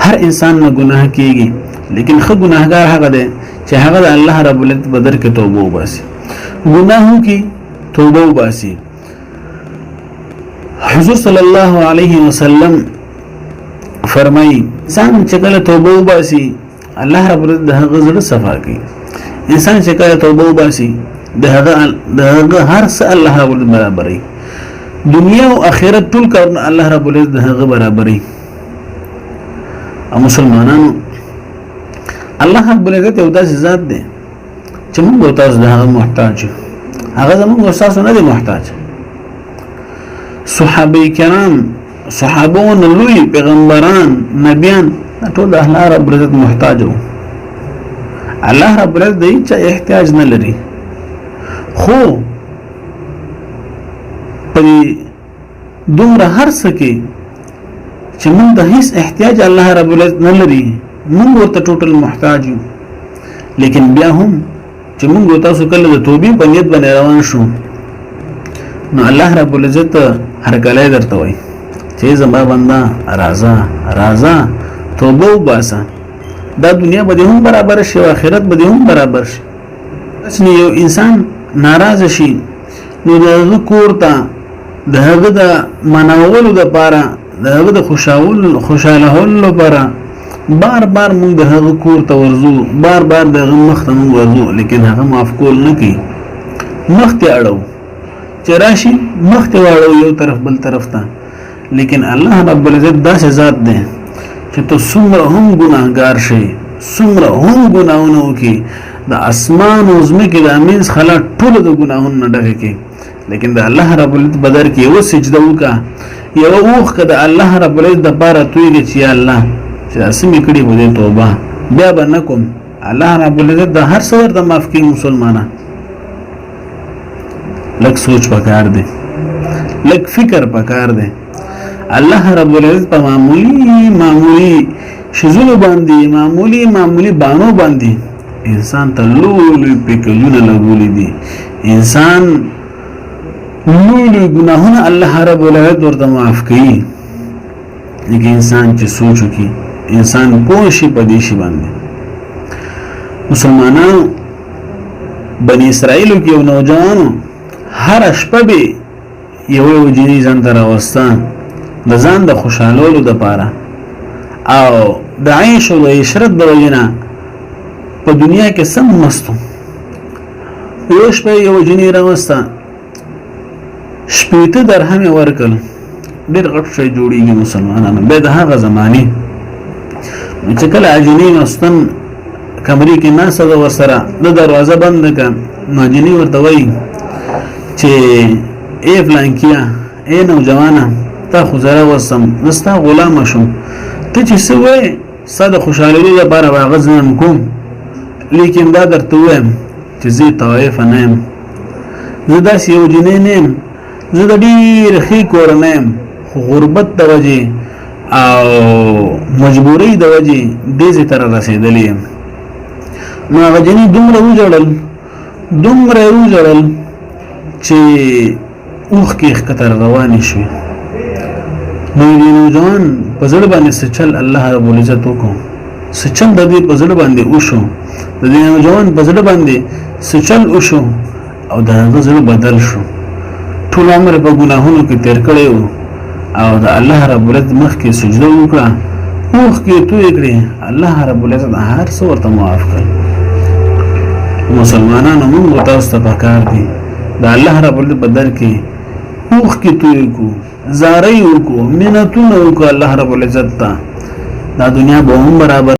هر انسان نه ګناه کیږي لیکن خو ګناهګار هغه دی چې هغه د الله رب العزت بدر کې توبه وباسي ګناهو کې توبه وباسي حضور صلی الله علیه وسلم فرمایي انسان چې کله توبه وباسي الله رب العزت د هغه زړه صفا کوي انسان چې کله توبه وباسي د هغه هر څه الله رب العزت برابري دنیا او آخرت ټول کارونه الله رب العزت د هغه برابري او مسلمانانو الله رب العزت یو داسې ذات دی چې موږ تاسو د هغه محتاج هغه زموږ تاسو نه دی محتاج صحابه کرام صحابون لوی پیغمبران نبیان ټول الله رب العزت محتاج وو الله رب العزت دې چې احتیاج نه لري خو په دومره هر څه کې چې موږ د هیڅ احتیاج الله رب العزت نه لري موږ ورته ټوټل محتاج یو لیکن بیا هم چې موږ تاسو کله د توبې په نیت باندې روان شو نو الله رب العزت هر کله درته وایي چې زما بندا راځه توبه وباسه دا دنیا به هم برابر شي او آخرت به هم برابر شي اسنه یو انسان ناراض شي نو دغه کوړه دغه د مناولو د پاره دغه د خوشاله هولو لپاره بار موږ دغه کوړه ورزو بار دغه مخ ته موږ ورزو لیکن هغه معاف کول نه کوي مخ ته اړو چې راشي مخ ته واړو یو طرف بل طرف ته لیکن الله رب العزت داسې ذات دی چې ته څومره هم ګناهګار شي څومره هم ګناهونه وکړي د اسمان او ځمکې د امینځ خلا ټول د ګناهونو نه ډکه کې لیکن د الله رب العزت بدر کې یو سجده وکړه یو اوخ د الله رب العزت د پاره تویږي چې یا الله چې اسمې کړي بده توبه بیا به نکوم الله رب العزت د هر څه ورته معاف کوي مسلمانان لک سوچ پکار دی لک فکر پکار دی الله رب العزت په معمولی شذول باندې معمولی بانو باندې انسان ته لولي پکلونه لګولې دي انسان لولي ګناهونه الله رب العزت ورته معاف کوي لکه انسان چې سوچ وکي انسان پوه شي په دې شی باندې مسلمانانو بنی اسرائیل کې یو نوجوانو هر شپه به یو جنې ځان ته راوسته د ځان د خوشحالولو د پاره او د عیش او د عشرت د وجنه په دنیا کې سم مستو یو شپه یو جنې راوسته شپېته درهم ورکل ډېر غټ شی جوړیږي مسلمانانو به د هغه زمانه چې کله اجنې مستن کمرې کې ناسه د ورسره د دروازه بند کړه نو جنې ورته وایي چې ای فلانکیا ای نوجوانه تا خو زره وسم نستا غلام شم ته چې سوې ساده خوشاله لپاره واغزن کوم لیکن دا درته وایم چې زه طائف نه يم زه داسې یو جنې نه يم زه د ډېر ښې کور نه يم خو غربت د وجې او مجبورۍ د وجې دې تر رسېدلې یم نو هغه جنې دومره وژړل چې اوخ کې ښکته روانې شوې نو ځان په زړه باندې سچل الله رب العزت وکړو سچل د دې په زړه باندې وشو د دې ځان په زړه باندې سچل وشو او دا زړه بدل شو ټول عمر په ګناهونو کې تیر کړی او د الله رب العزت مخ کې سجده وکړه اوخ کې توې کړې الله رب العزت هر څه ورته معاف کړ مسلمانانو موږ تاسو ته پکار دي د الله رب العزت بدر کې اوخ کې توې کو زارې وکړو منتونه وکړه الله رب العزت ته دا دنیا به هم برابر